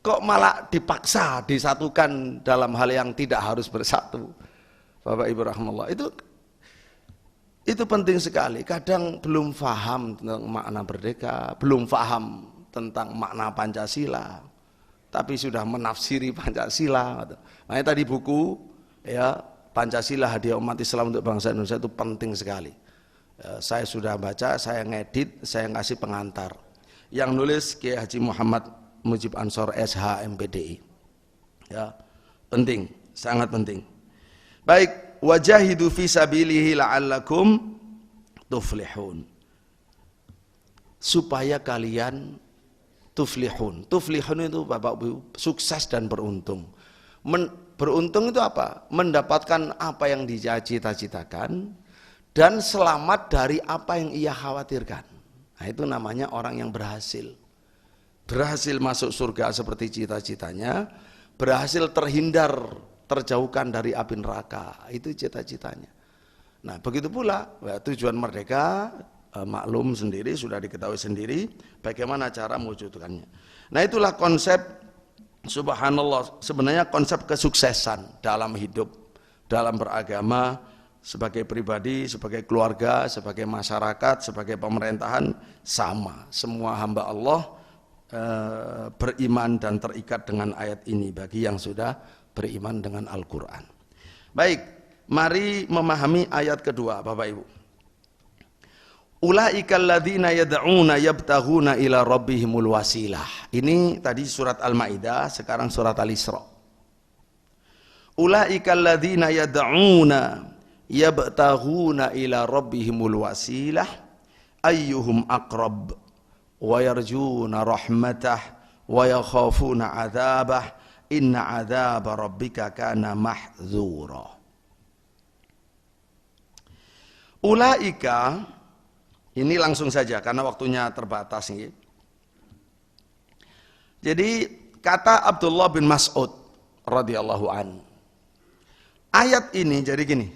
kok malah dipaksa disatukan dalam hal yang tidak harus bersatu. Bapak Ibu rahmatullah, itu penting sekali. Kadang belum paham tentang makna merdeka, belum paham tentang makna Pancasila, tapi sudah menafsiri Pancasila. Makanya tadi buku ya Pancasila Hadiah Umat Islam untuk Bangsa Indonesia itu penting sekali. Saya sudah baca, saya ngedit, saya ngasih pengantar. Yang nulis Kiai Haji Muhammad Mujib Ansor SH MPDI. Ya, penting, sangat penting. Baik, wajahidu fi sabilihi la'allakum tuflihun. Supaya kalian tuflihun. Tuflihun itu Bapak Ibu sukses dan beruntung. Beruntung itu apa? Mendapatkan apa yang dia cita-citakan dan selamat dari apa yang ia khawatirkan. Nah, itu namanya orang yang berhasil. Berhasil masuk surga seperti cita-citanya, berhasil terjauhkan dari api neraka. Itu cita-citanya. Nah, begitu pula tujuan merdeka, maklum sendiri, sudah diketahui sendiri bagaimana cara mewujudkannya. Nah, itulah konsep, subhanallah, sebenarnya konsep kesuksesan dalam hidup, dalam beragama, sebagai pribadi, sebagai keluarga, sebagai masyarakat, sebagai pemerintahan, sama. Semua hamba Allah beriman dan terikat dengan ayat ini bagi yang sudah beriman dengan Al-Quran. Baik, mari memahami ayat kedua Bapak Ibu. Ulaikal ladzina yad'una yabtaghuna ila rabbihimul wasilah. Ini tadi surat Al-Maidah, sekarang surat Al-Isra. Ulaikal ladzina yad'una yabtaghuna ila rabbihimul wasilah ayyuhum aqrab wa yarjuna rahmatah wa yakhafuna 'adzabah inna 'adzaba rabbika kana mahdzura. Ulaika, ini langsung saja karena waktunya terbatas nih. Jadi kata Abdullah bin Mas'ud radhiyallahu an. Ayat ini jadi gini,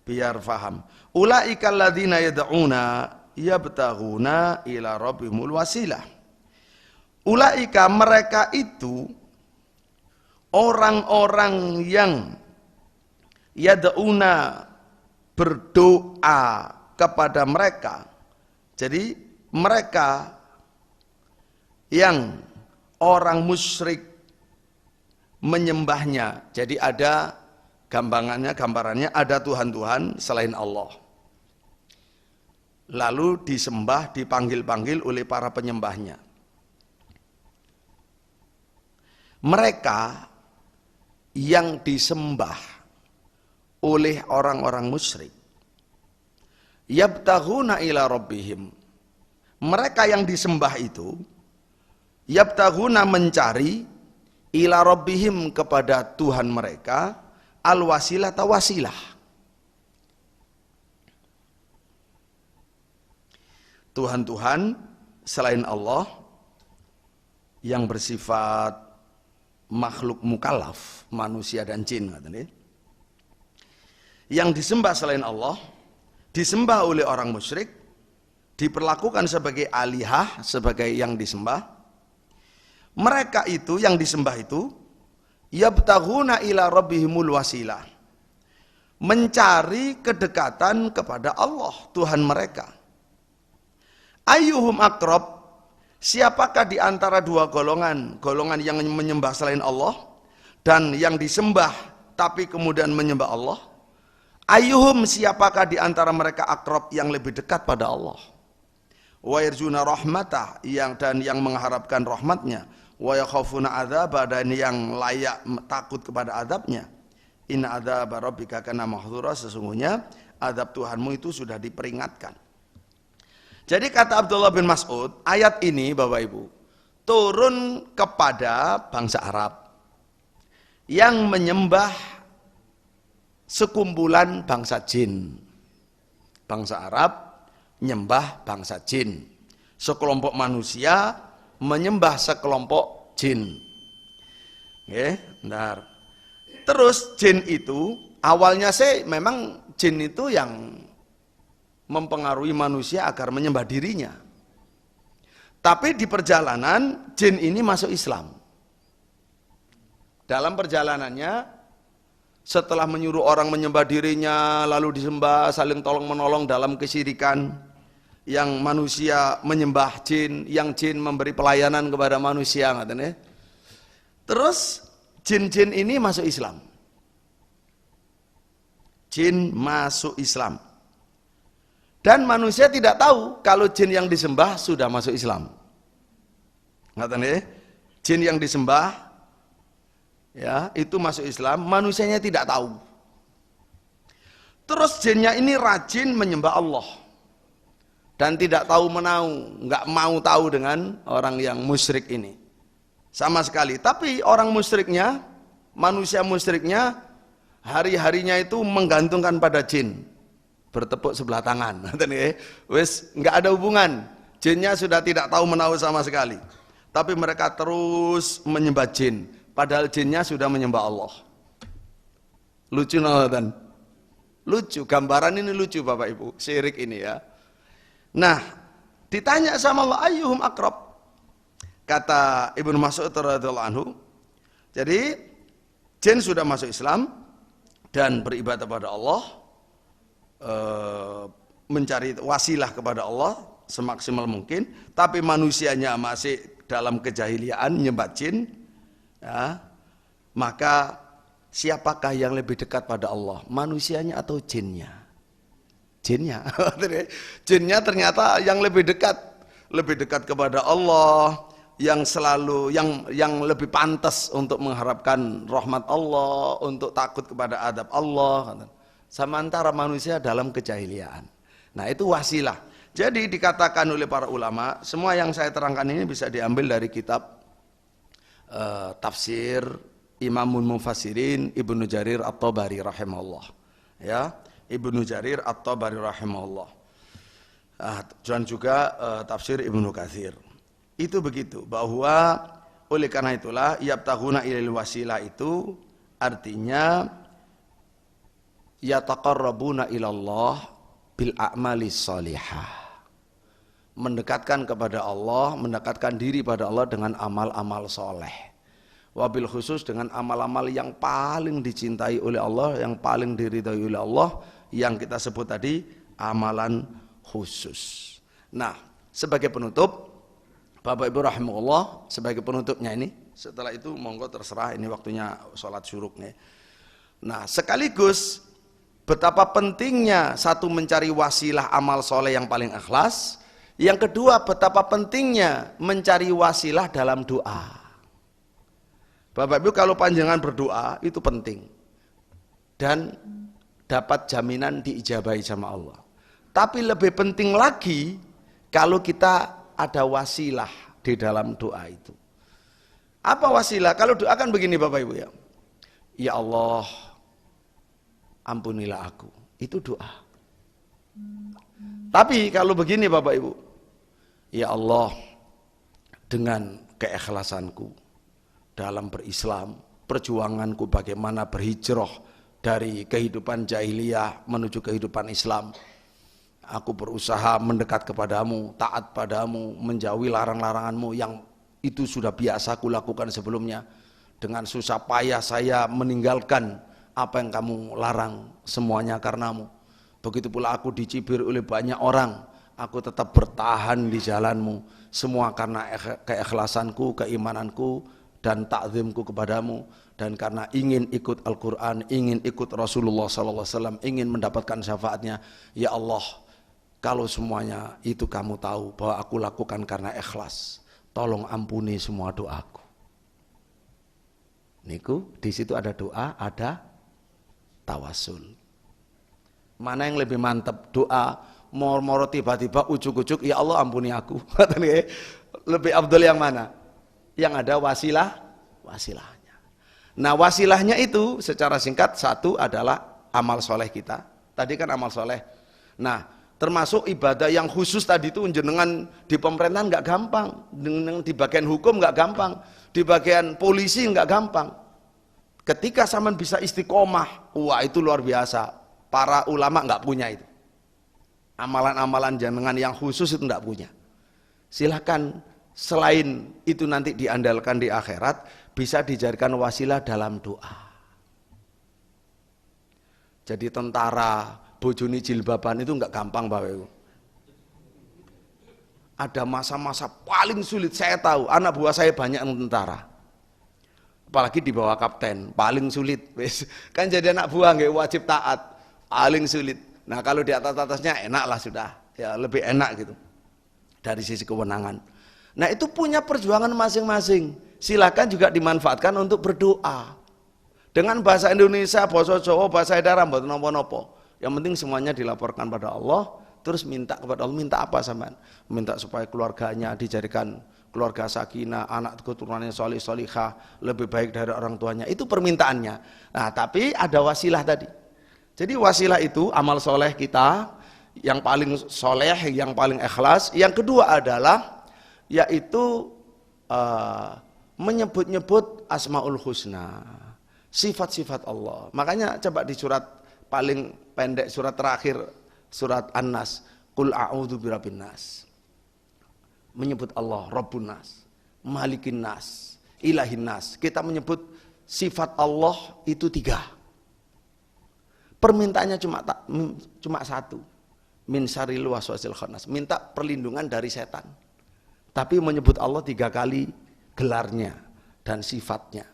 biar faham. Ulaikal ladzina yad'una yabtaghuna ila rabbihimul wasilah. Ulaika, mereka itu orang-orang yang yad'una, berdoa kepada mereka. Jadi mereka yang orang musyrik menyembahnya. Jadi ada gambarannya ada Tuhan-Tuhan selain Allah. Lalu disembah, dipanggil-panggil oleh para penyembahnya. Mereka yang disembah oleh orang-orang musyrik, yabtaghuna ila rabbihim, mereka yang disembah itu yabtaghuna, mencari, ila rabbihim, kepada Tuhan mereka, al wasilah atau wasilah. Tuhan-Tuhan selain Allah yang bersifat makhluk mukallaf, manusia dan jin, yang disembah selain Allah, disembah oleh orang musyrik, diperlakukan sebagai alihah, sebagai yang disembah. Mereka itu yang disembah itu yabtaghuna ila rabbihimul wasilah, mencari kedekatan kepada Allah Tuhan mereka. Ayyuhum aqrab, siapakah di antara dua golongan yang menyembah selain Allah dan yang disembah tapi kemudian menyembah Allah? Ayyuhum, siapakah di antara mereka aqrab, yang lebih dekat pada Allah? Wa yarjuna rahmatah, yang mengharapkan rahmatnya. Wa yakhafuna adzaba, dan yang layak takut kepada azabnya. Inna adzaba rabbika kana mahdzura, sesungguhnya azab Tuhanmu itu sudah diperingatkan. Jadi kata Abdullah bin Mas'ud, ayat ini Bapak Ibu turun kepada bangsa Arab yang menyembah sekumpulan bangsa jin. Bangsa Arab menyembah bangsa jin. Sekelompok manusia menyembah sekelompok jin. Oke, bentar. Terus jin itu awalnya memang jin itu yang mempengaruhi manusia agar menyembah dirinya. Tapi di perjalanan jin ini masuk Islam. Dalam perjalanannya, setelah menyuruh orang menyembah dirinya, lalu disembah, saling tolong menolong dalam kesyirikan, yang manusia menyembah jin, yang jin memberi pelayanan kepada manusia, terus jin-jin ini masuk Islam. Jin masuk Islam. Dan manusia tidak tahu kalau jin yang disembah sudah masuk Islam. Jin yang disembah ya itu masuk Islam, manusianya tidak tahu. Terus jinnya ini rajin menyembah Allah. dan tidak tahu menau, nggak mau tahu dengan orang yang musyrik ini sama sekali. Tapi orang musyriknya, manusia musyriknya, hari-harinya itu menggantungkan pada jin, bertepuk sebelah tangan. Wes nggak ada hubungan, jinnya sudah tidak tahu menau sama sekali. Tapi mereka terus menyembah jin, padahal jinnya sudah menyembah Allah. Lucu nonton, lucu. Gambaran ini lucu Bapak Ibu, syirik ini ya. Nah, ditanya sama Allah, ayyuhum akrab. Kata Ibnu Mas'ud radhiyallahu anhu, jadi jin sudah masuk Islam dan beribadah kepada Allah, mencari wasilah kepada Allah semaksimal mungkin, tapi manusianya masih dalam kejahiliaan nyembah jin, ya, maka siapakah yang lebih dekat pada Allah, manusianya atau jinnya? Jinnya, jinnya ternyata yang lebih dekat kepada Allah, yang selalu yang lebih pantas untuk mengharapkan rahmat Allah, untuk takut kepada adab Allah. Sementara manusia dalam kejahiliaan. Nah itu wasilah. Jadi dikatakan oleh para ulama, semua yang saya terangkan ini bisa diambil dari kitab tafsir Imamul Mufassirin Ibnu Jarir At-Tabari rahimahullah. Ya, Ibnu Jarir At-Tabari rahimahullah. Dan juga tafsir Ibnu Katsir. Itu begitu, bahwa oleh karena itulah yabtaghuna ilal wasilah itu artinya yataqarrabuna ilallah bil a'malis shalihah. Mendekatkan kepada Allah, mendekatkan diri pada Allah dengan amal-amal soleh. Wabil khusus dengan amal-amal yang paling dicintai oleh Allah, yang paling diridhai oleh Allah, yang kita sebut tadi amalan khusus. Nah, sebagai penutup, Bapak Ibu rahimahullah, sebagai penutupnya ini, setelah itu monggo terserah, ini waktunya sholat syuruk nih. Nah, sekaligus betapa pentingnya satu mencari wasilah amal soleh yang paling ikhlas, yang kedua betapa pentingnya mencari wasilah dalam doa. Bapak Ibu kalau panjangan berdoa itu penting dan dapat jaminan diijabahi sama Allah. Tapi lebih penting lagi kalau kita ada wasilah di dalam doa itu. Apa wasilah? Kalau doa kan begini Bapak Ibu ya. Ya Allah, ampunilah aku. Itu doa. Tapi kalau begini Bapak Ibu, ya Allah, dengan keikhlasanku dalam berislam, perjuanganku bagaimana berhijrah dari kehidupan jahiliyah menuju kehidupan Islam, aku berusaha mendekat kepadamu, taat padamu, menjauhi larang-laranganmu yang itu sudah biasa aku lakukan sebelumnya. Dengan susah payah saya meninggalkan apa yang kamu larang, semuanya karenamu. Begitu pula aku dicibir oleh banyak orang, aku tetap bertahan di jalanmu. Semua karena keikhlasanku, keimananku, dan takzimku kepadamu. Dan karena ingin ikut Al-Quran, ingin ikut Rasulullah SAW, ingin mendapatkan syafaatnya. Ya Allah, kalau semuanya itu kamu tahu bahwa aku lakukan karena ikhlas, tolong ampuni semua doaku. Niku, di situ ada doa, ada tawasul. Mana yang lebih mantap? Doa moro-moro tiba-tiba ujuk-ujuk, ya Allah ampuni aku. Lebih afdal yang mana? Yang ada wasilahnya. Nah wasilahnya itu secara singkat satu adalah amal soleh kita. Tadi kan amal soleh. Nah termasuk ibadah yang khusus tadi itu jenengan di pemerintahan nggak gampang, di bagian hukum nggak gampang, di bagian polisi nggak gampang. Ketika sampean bisa istiqomah, wah itu luar biasa. Para ulama nggak punya itu. Amalan-amalan jenengan yang khusus itu nggak punya. Silakan selain itu nanti diandalkan di akhirat, bisa dijadikan wasilah dalam doa. Jadi tentara bojone jilbaban itu nggak gampang Bapak Ibu. Ada masa-masa paling sulit, saya tahu, anak buah saya banyak yang tentara. Apalagi di bawah kapten, paling sulit. Kan jadi anak buah nggak wajib taat, paling sulit. Nah kalau di atas-atasnya enak lah sudah, ya lebih enak gitu dari sisi kewenangan. Nah itu punya perjuangan masing-masing. Silakan juga dimanfaatkan untuk berdoa dengan bahasa Indonesia, bahasa Jawa, bahasa daerah, mboten napa-napa. Yang penting semuanya dilaporkan pada Allah, terus minta kepada Allah, minta apa sampean? Minta supaya keluarganya dijadikan keluarga sakinah, anak keturunannya solih solihah, lebih baik dari orang tuanya. Itu permintaannya. Nah, tapi ada wasilah tadi. Jadi wasilah itu amal soleh kita yang paling soleh, yang paling ikhlas. Yang kedua adalah yaitu menyebut-nyebut asmaul husna, sifat-sifat Allah. Makanya coba di surat paling pendek, surat terakhir, surat An-Nas, Qul a'udzu birabbin nas. Menyebut Allah, Rabbun nas, Malikin nas, Ilahin nas. Kita menyebut sifat Allah itu 3. Permintaannya cuma 1. Min syarril waswasil khannas. Minta perlindungan dari setan. Tapi menyebut Allah 3 kali gelarnya dan sifatnya.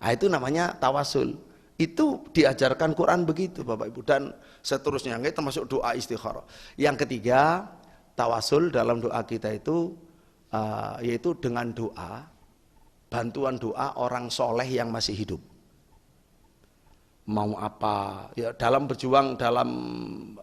Nah, itu namanya tawasul. Itu diajarkan Quran begitu Bapak Ibu, dan seterusnya, termasuk doa istikharah. Yang ketiga, tawasul dalam doa kita itu yaitu dengan doa, bantuan doa orang soleh yang masih hidup. Mau apa ya, dalam berjuang, dalam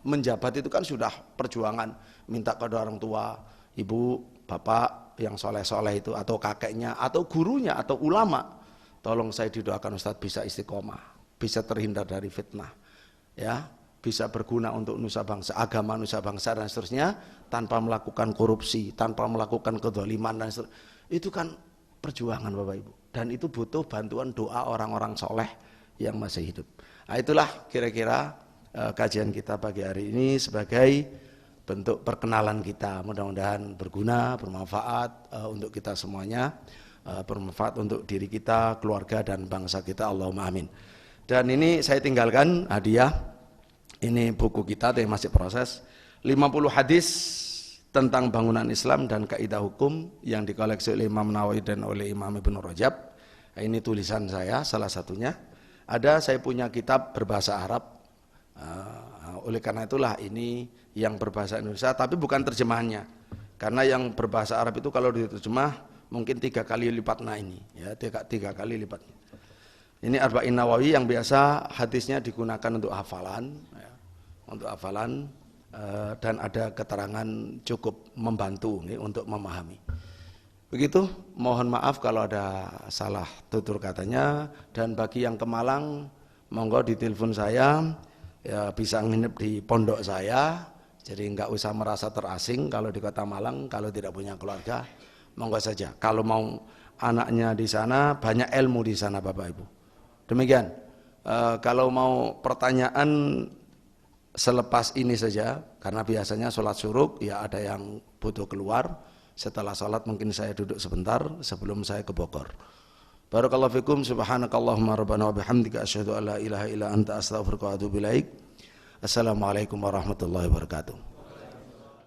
menjabat itu kan sudah perjuangan, minta kepada orang tua, ibu, bapak yang soleh-soleh itu, atau kakeknya, atau gurunya, atau ulama, tolong saya didoakan Ustadz bisa istiqomah, bisa terhindar dari fitnah, ya, bisa berguna untuk nusa bangsa, agama nusa bangsa dan seterusnya, tanpa melakukan korupsi, tanpa melakukan kedzaliman dan seterusnya. Itu kan perjuangan Bapak Ibu, dan itu butuh bantuan doa orang-orang soleh yang masih hidup. Nah, itulah kira-kira kajian kita pagi hari ini sebagai bentuk perkenalan kita. Mudah-mudahan berguna, bermanfaat untuk kita semuanya, bermanfaat untuk diri kita, keluarga dan bangsa kita. Allahumma amin. Dan ini saya tinggalkan hadiah, ini buku kita yang masih proses, 50 hadis tentang bangunan Islam dan kaidah hukum yang dikoleksi oleh Imam Nawawi dan oleh Imam Ibnu Rajab. Ini tulisan saya salah satunya. Ada saya punya kitab berbahasa Arab, oleh karena itulah ini yang berbahasa Indonesia, tapi bukan terjemahannya. Karena yang berbahasa Arab itu kalau diterjemah mungkin 3 kali lipat, nah ini ya 3 kali lipat. Ini Arba'in Nawawi yang biasa hadisnya digunakan untuk hafalan, ya, untuk hafalan, dan ada keterangan cukup membantu nih, untuk memahami. Begitu, mohon maaf kalau ada salah tutur katanya, dan bagi yang ke Malang, monggo ditelepon saya, ya bisa nginep di pondok saya, jadi nggak usah merasa terasing kalau di Kota Malang, kalau tidak punya keluarga, monggo saja. Kalau mau anaknya di sana, banyak ilmu di sana Bapak Ibu. Demikian, kalau mau pertanyaan selepas ini saja, karena biasanya sholat syuruk, ya ada yang butuh keluar, setelah sholat mungkin saya duduk sebentar sebelum saya ke Bogor. Barakallahu fikum, subhanakallahumma rabbana wa bihamdika asyhadu an la ilaha illa anta astaghfiruka wa atubu ilaik. Assalamualaikum warahmatullahi wabarakatuh.